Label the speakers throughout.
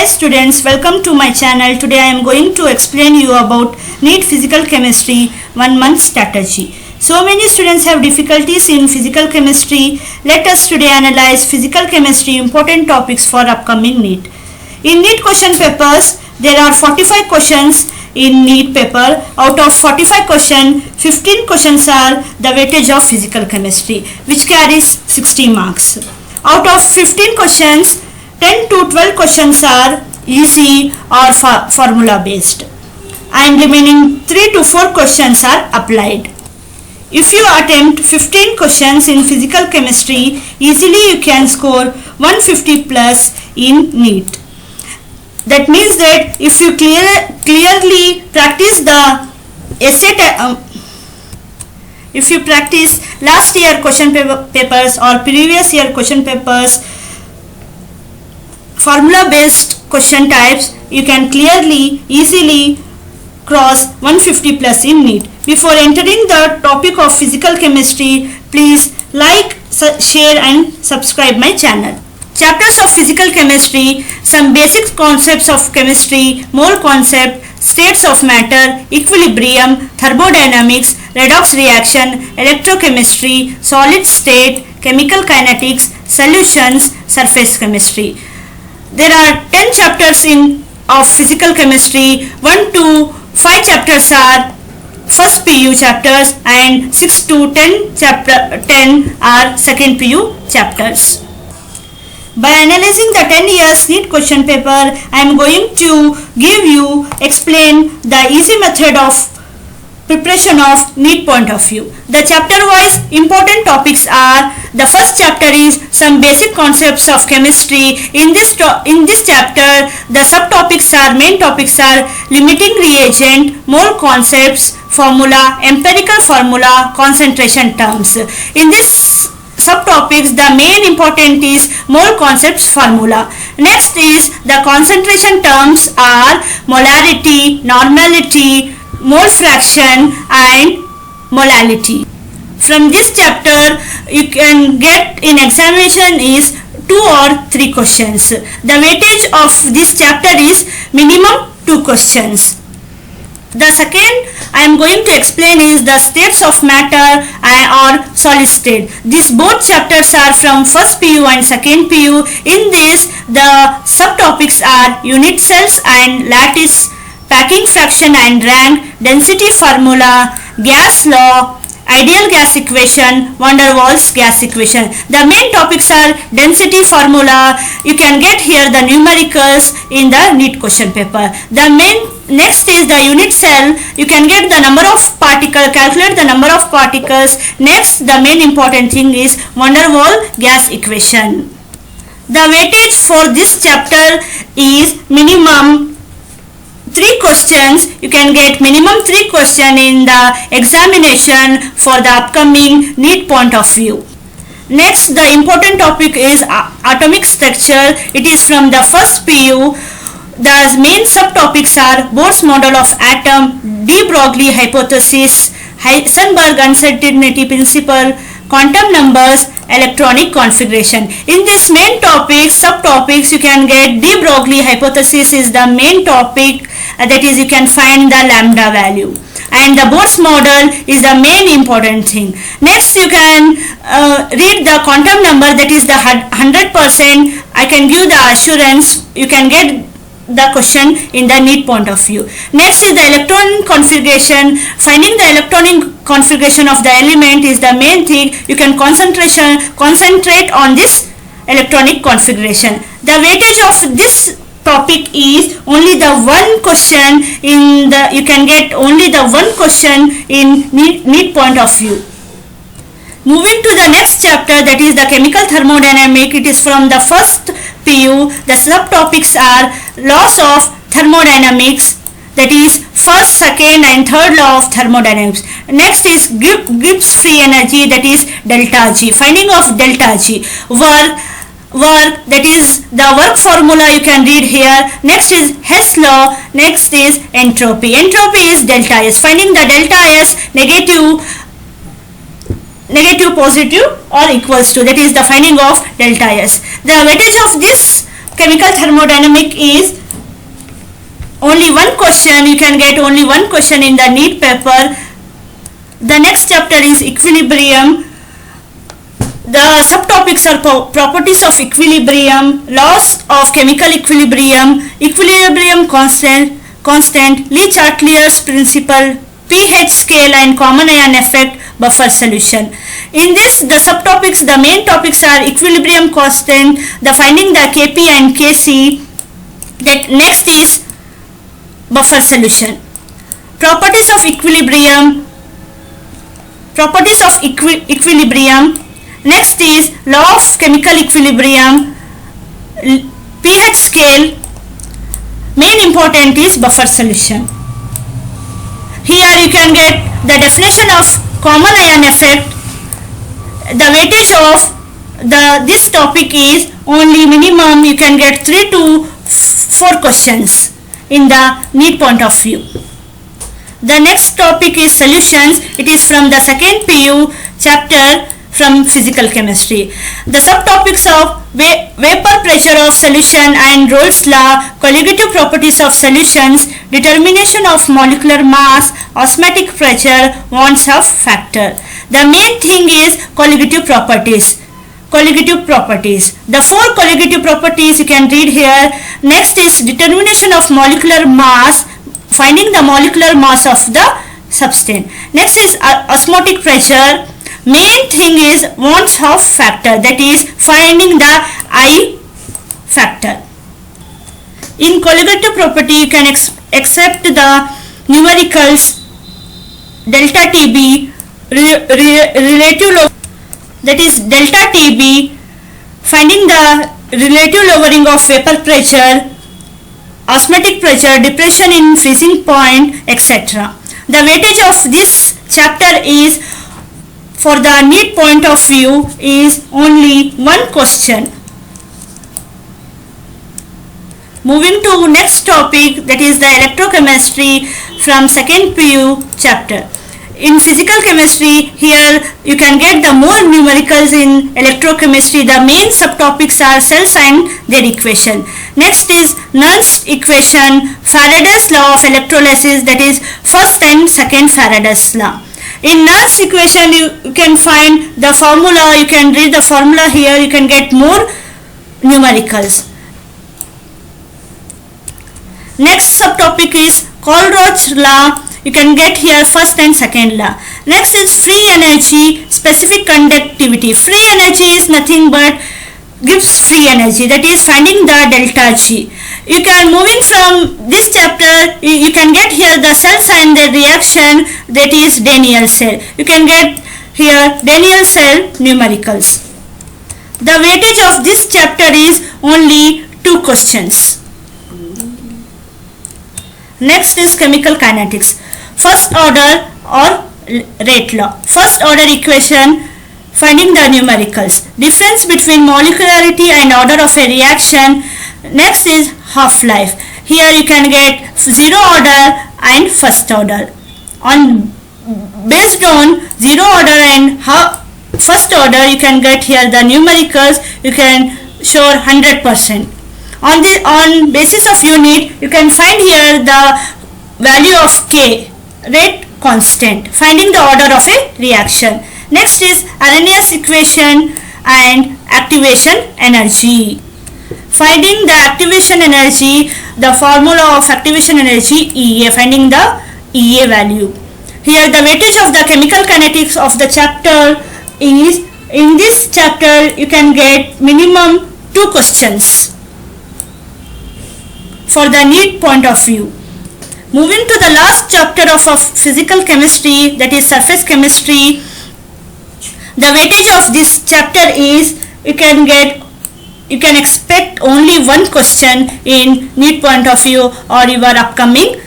Speaker 1: students, welcome to my channel. Today I am going to explain you about NEET Physical Chemistry 1 month strategy. So many students have difficulties in physical chemistry. Let us today analyze physical chemistry important topics for upcoming NEET. In NEET question papers, there are 45 questions in NEET paper. Out of 45 questions, 15 questions are the weightage of physical chemistry, which carries 60 marks. Out of 15 questions, 10 to 12 questions are easy or formula based, and remaining 3 to 4 questions are applied. If you attempt 15 questions in physical chemistry, easily you can score 150 plus in NEET. That means that if you clearly practice the essay, if you practice last year question papers or previous year question papers, formula based question types, you can easily cross 150 plus in NEET. Before entering the topic of physical chemistry, please like, share and subscribe my channel. Chapters of physical chemistry: some basic concepts of chemistry, mole concept, states of matter, equilibrium, thermodynamics, redox reaction, electrochemistry, solid state, chemical kinetics, solutions, surface chemistry. There are 10 chapters of physical chemistry. 1 to 5 chapters are first PU chapters, and 6 to 10 are second PU chapters. By analyzing the 10 years NEET question paper, I am going to explain the easy method of preparation of NEET point of view. The chapter wise important topics are: the first chapter is some basic concepts of chemistry. In this chapter, the subtopics are, main topics are limiting reagent, mole concepts, formula, empirical formula, concentration terms. In this subtopics, the main important is mole concepts formula. Next is the concentration terms are molarity, normality, mole fraction and molality. From this chapter you can get in examination is 2 or 3 questions. The weightage of this chapter is minimum 2 questions. The second I am going to explain is the states of matter or solid state. These both chapters are from first PU and second PU. In this, the subtopics are unit cells and lattice, packing fraction and rank, density formula, gas law, ideal gas equation, van der Waals gas equation. The main topics are density formula. You can get here the numericals in the NEET question paper. Next is the unit cell. You can get the number of particles, calculate the number of particles. Next, the main important thing is van der Waals gas equation. The weightage for this chapter is minimum 3 questions. You can get minimum 3 questions in the examination for the upcoming NEET point of view. Next, the important topic is atomic structure. It is from the first PU. The main subtopics are Bohr's model of atom, de Broglie hypothesis, Heisenberg uncertainty principle, quantum numbers, electronic configuration. In this main topic, subtopics, you can get de Broglie hypothesis is the main topic, that is you can find the lambda value, and the Bohr's model is the main important thing. Next, you can read the quantum number, that is the 100%. I can give the assurance you can get the question in the NEET point of view. Next is the electron configuration. Finding the electronic configuration of the element is the main thing. You can concentrate on this electronic configuration. The weightage of this topic is only the one question you can get only the one question in NEET point of view. Moving to the next chapter, that is the chemical thermodynamic. It is from the first PU. The subtopics are laws of thermodynamics, that is first, second and third law of thermodynamics. Next is Gibbs free energy, that is delta G. Finding of delta G. Work, that is the work formula you can read here. Next is Hess law. Next is entropy. Entropy is delta S. Finding the delta S, negative, positive or equals to, that is the finding of delta S. The weightage of this chemical thermodynamic is only one question. You can get only one question in the NEET paper. The next chapter is equilibrium. The subtopics are properties of equilibrium, laws of chemical equilibrium, equilibrium constant, Le-Chatelier's principle, pH scale and common ion effect, buffer solution. In this, the subtopics, the main topics are equilibrium constant, the finding the Kp and Kc. That next is buffer solution. Properties of equilibrium. Equilibrium. Next is law of chemical equilibrium, pH scale. Main important is buffer solution. Here you can get the definition of common ion effect. The weightage of this topic is only minimum. You can get 3 to 4 questions in the NEET point of view. The next topic is solutions. It is from the second PU chapter from physical chemistry. The subtopics of vapor pressure of solution and Rolle's law, colligative properties of solutions, determination of molecular mass, osmotic pressure, Wonshaupt factor. The main thing is colligative properties. The 4 colligative properties you can read here. Next is determination of molecular mass, finding the molecular mass of the substance. Next is osmotic pressure. Main thing is Wonshaupt factor, that is finding the I factor. In colligative property you can accept the numericals delta TB, relative that is delta TB, finding the relative lowering of vapor pressure, osmotic pressure, depression in freezing point, etc. The weightage of this chapter is, for the NEET point of view, is only one question. Moving to next topic, that is the electrochemistry from second PU chapter. In physical chemistry, here you can get the more numericals in electrochemistry. The main subtopics are cells and their equation. Next is Nernst equation, Faraday's law of electrolysis, that is first and second Faraday's law. In Nernst equation you can find the formula, you can read the formula here, you can get more numericals. Next subtopic is Colroach law, you can get here first and second law. Next is free energy, specific conductivity. Free energy is nothing but gives free energy, that is finding the delta G. You can, moving from this chapter, you can get here the cells and the reaction, that is Daniell cell. You can get here Daniell cell numericals. The weightage of this chapter is only 2 questions. Next is chemical kinetics. First order or rate law. First order equation, finding the numericals. Difference between molecularity and order of a reaction. Next is half-life. Here you can get 0 order and first order. Based on 0 order and first order, you can get here the numericals. You can show 100%. On basis of unit, you can find here the value of K, rate constant, finding the order of a reaction. Next is Arrhenius equation and activation energy. Finding the activation energy, the formula of activation energy EA, finding the EA value. Here the weightage of the chemical kinetics of the chapter is, in this chapter you can get minimum 2 questions for the NEET point of view. Moving to the last chapter of physical chemistry, that is surface chemistry. The weightage of this chapter is, you can expect only 1 question in NEET point of view or your upcoming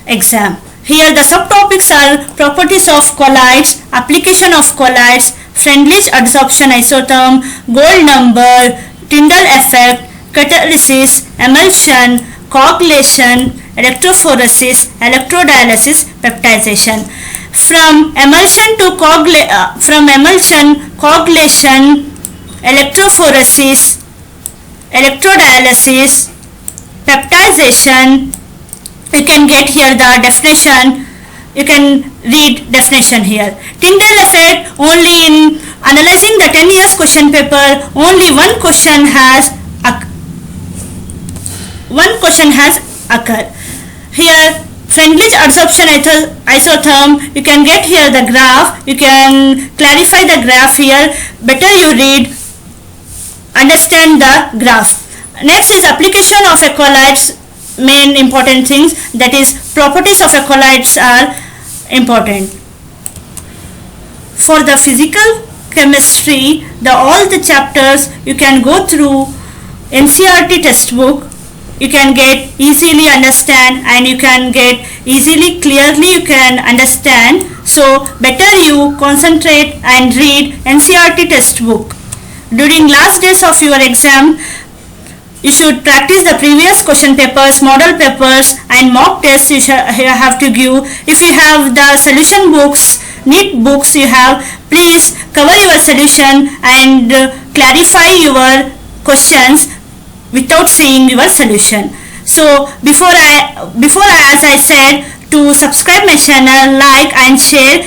Speaker 1: exam. Here the subtopics are properties of colloids, application of colloids, Freundlich adsorption isotherm, gold number, Tyndall effect, catalysis, emulsion, coagulation, electrophoresis, electrodialysis, peptidization. From emulsion to coagulation, electrophoresis, electrodialysis, peptidization. You can get here the definition. You can read definition here. Tyndall effect, only in analyzing the 10 years question paper, only one question has occurred. Here Freundlich adsorption isotherm, you can get here the graph, you can clarify the graph here, better you read, understand the graph. Next is application of acolytes, main important things, that is properties of acolytes are important. For the physical chemistry, all the chapters you can go through NCERT textbook, you can get easily understand and you can get easily clearly you can understand. So better you concentrate and read NCERT textbook. During last days of your exam, you should practice the previous question papers, model papers and mock tests you have to give. If you have the solution books, neat books you have, please cover your solution and clarify your questions without seeing your solution. So before I as I said, to subscribe my channel, like and share